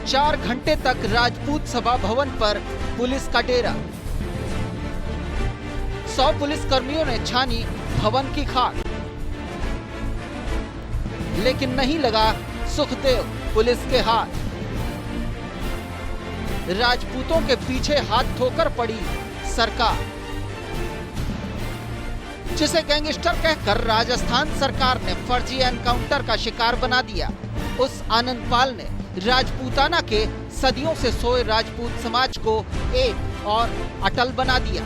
4 घंटे तक राजपूत सभा भवन पर पुलिस का डेरा। 100 पुलिस कर्मियों ने छानी भवन की खाक, लेकिन नहीं लगा सुखदेव पुलिस के हाथ। राजपूतों के पीछे हाथ धोकर पड़ी सरकार, जिसे गैंगस्टर कहकर राजस्थान सरकार ने फर्जी एनकाउंटर का शिकार बना दिया। उस आनंदपाल ने राजपूताना के सदियों से सोए राजपूत समाज को एक और अटल बना दिया।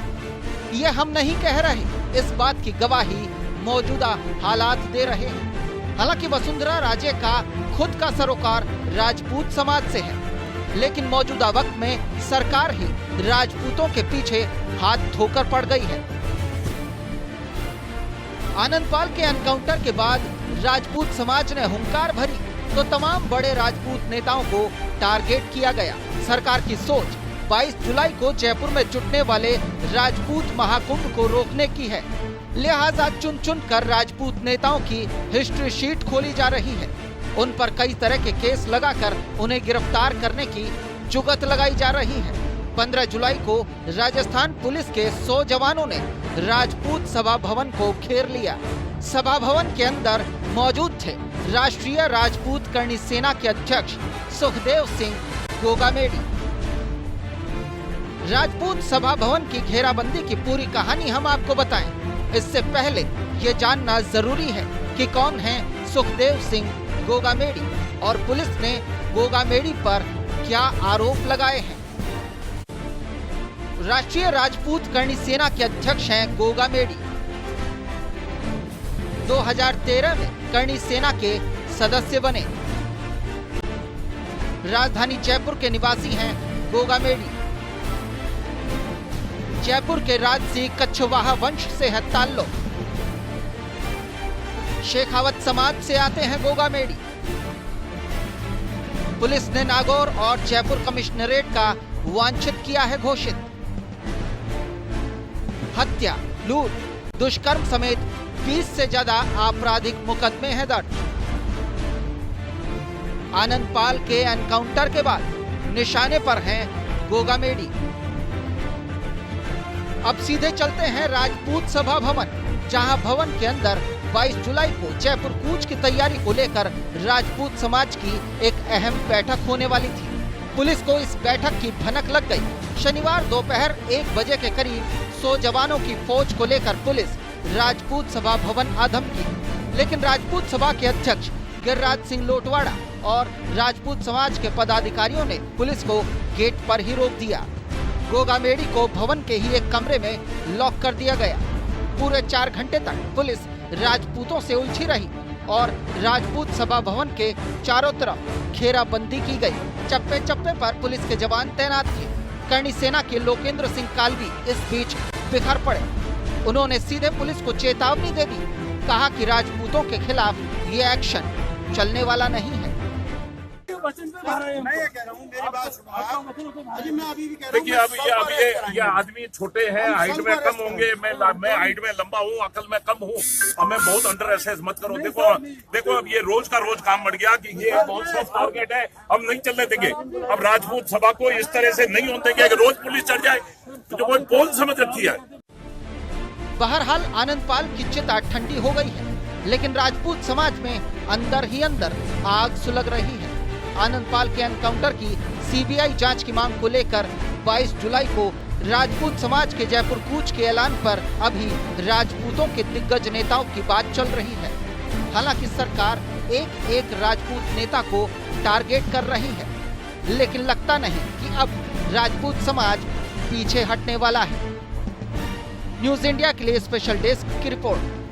ये हम नहीं कह रहे, इस बात की गवाही मौजूदा हालात दे रहे हैं। हालांकि वसुंधरा राजे का खुद का सरोकार राजपूत समाज से है, लेकिन मौजूदा वक्त में सरकार ही राजपूतों के पीछे हाथ धोकर पड़ गई है। आनंदपाल के एनकाउंटर के बाद राजपूत समाज ने हुंकार भरी तो तमाम बड़े राजपूत नेताओं को टारगेट किया गया। सरकार की सोच 22 जुलाई को जयपुर में जुटने वाले राजपूत महाकुंभ को रोकने की है, लिहाजा चुन चुन कर राजपूत नेताओं की हिस्ट्री शीट खोली जा रही है। उन पर कई तरह के केस लगाकर उन्हें गिरफ्तार करने की जुगत लगाई जा रही है। 15 जुलाई को राजस्थान पुलिस के 100 जवानों ने राजपूत सभा भवन को घेर लिया। सभा भवन के अंदर मौजूद थे राष्ट्रीय राजपूत करणी सेना के अध्यक्ष सुखदेव सिंह गोगामेडी। राजपूत सभा भवन की घेराबंदी की पूरी कहानी हम आपको बताएं। इससे पहले ये जानना जरूरी है कि कौन है सुखदेव सिंह गोगामेडी और पुलिस ने गोगामेडी पर क्या आरोप लगाए हैं। राष्ट्रीय राजपूत करणी सेना के अध्यक्ष हैं गोगामेडी। 2013 में करणी सेना के सदस्य बने। राजधानी जयपुर के निवासी हैं गोगामेडी। जयपुर के राजसी कच्छवाहा वंश से है ताल्लुक। शेखावत समाज से आते हैं गोगामेडी। पुलिस ने नागौर और जयपुर कमिश्नरेट का वांछित किया है घोषित। हत्या, लूट, दुष्कर्म समेत 20 से ज्यादा आपराधिक मुकदमे हैं दर्ज। आनंदपाल के एनकाउंटर के बाद निशाने पर हैं गोगामेडी। अब सीधे चलते हैं राजपूत सभा भवन, जहां भवन के अंदर 22 जुलाई को जयपुर कूच की तैयारी को लेकर राजपूत समाज की एक अहम बैठक होने वाली थी। पुलिस को इस बैठक की भनक लग गई। शनिवार दोपहर 1 बजे के करीब 100 जवानों की फौज को लेकर पुलिस राजपूत सभा भवन आ धमकी, लेकिन राजपूत सभा के अध्यक्ष गिरिराज सिंह लोटवाड़ा और राजपूत समाज के पदाधिकारियों ने पुलिस को गेट पर ही रोक दिया। गोगामेडी को भवन के ही एक कमरे में लॉक कर दिया गया। पूरे 4 घंटे तक पुलिस राजपूतों से उलझी रही और राजपूत सभा भवन के चारों तरफ घेराबंदी की गई। चप्पे चप्पे पर पुलिस के जवान तैनात थे। करणी सेना के लोकेंद्र सिंह कालवी इस बीच बिखर पड़े। उन्होंने सीधे पुलिस को चेतावनी दे दी, कहा कि राजपूतों के खिलाफ ये एक्शन चलने वाला नहीं है। मैं ये कह रहा हूँ, मेरी बात सुनो। अभी मैं अभी भी कह रहा हूँ। देखिए अब ये आदमी छोटे हैं, हाइट में कम होंगे। मैं हाइट में लंबा हूँ, अकल में कम हूँ, और मैं बहुत अंडर एसेस मत करो। देखो अब ये रोज का रोज काम बढ़ गया कि ये बहुत सॉफ्ट टारगेट है, हम नहीं चलने देंगे। अब राजपूत सभा को इस तरह से नहीं होने देंगे कि रोज पुलिस चढ़ जाए, जो कोई पोल समझ रखी है। बहरहाल आनंदपाल की चिता ठंडी हो गई है, लेकिन राजपूत समाज में अंदर ही अंदर आग सुलग रही है। आनंदपाल के एनकाउंटर की सीबीआई जांच की मांग को लेकर 22 जुलाई को राजपूत समाज के जयपुर कूच के ऐलान पर अभी राजपूतों के दिग्गज नेताओं की बात चल रही है। हालांकि सरकार एक एक राजपूत नेता को टारगेट कर रही है, लेकिन लगता नहीं कि अब राजपूत समाज पीछे हटने वाला है। न्यूज़ इंडिया के लिए स्पेशल डेस्क की रिपोर्ट।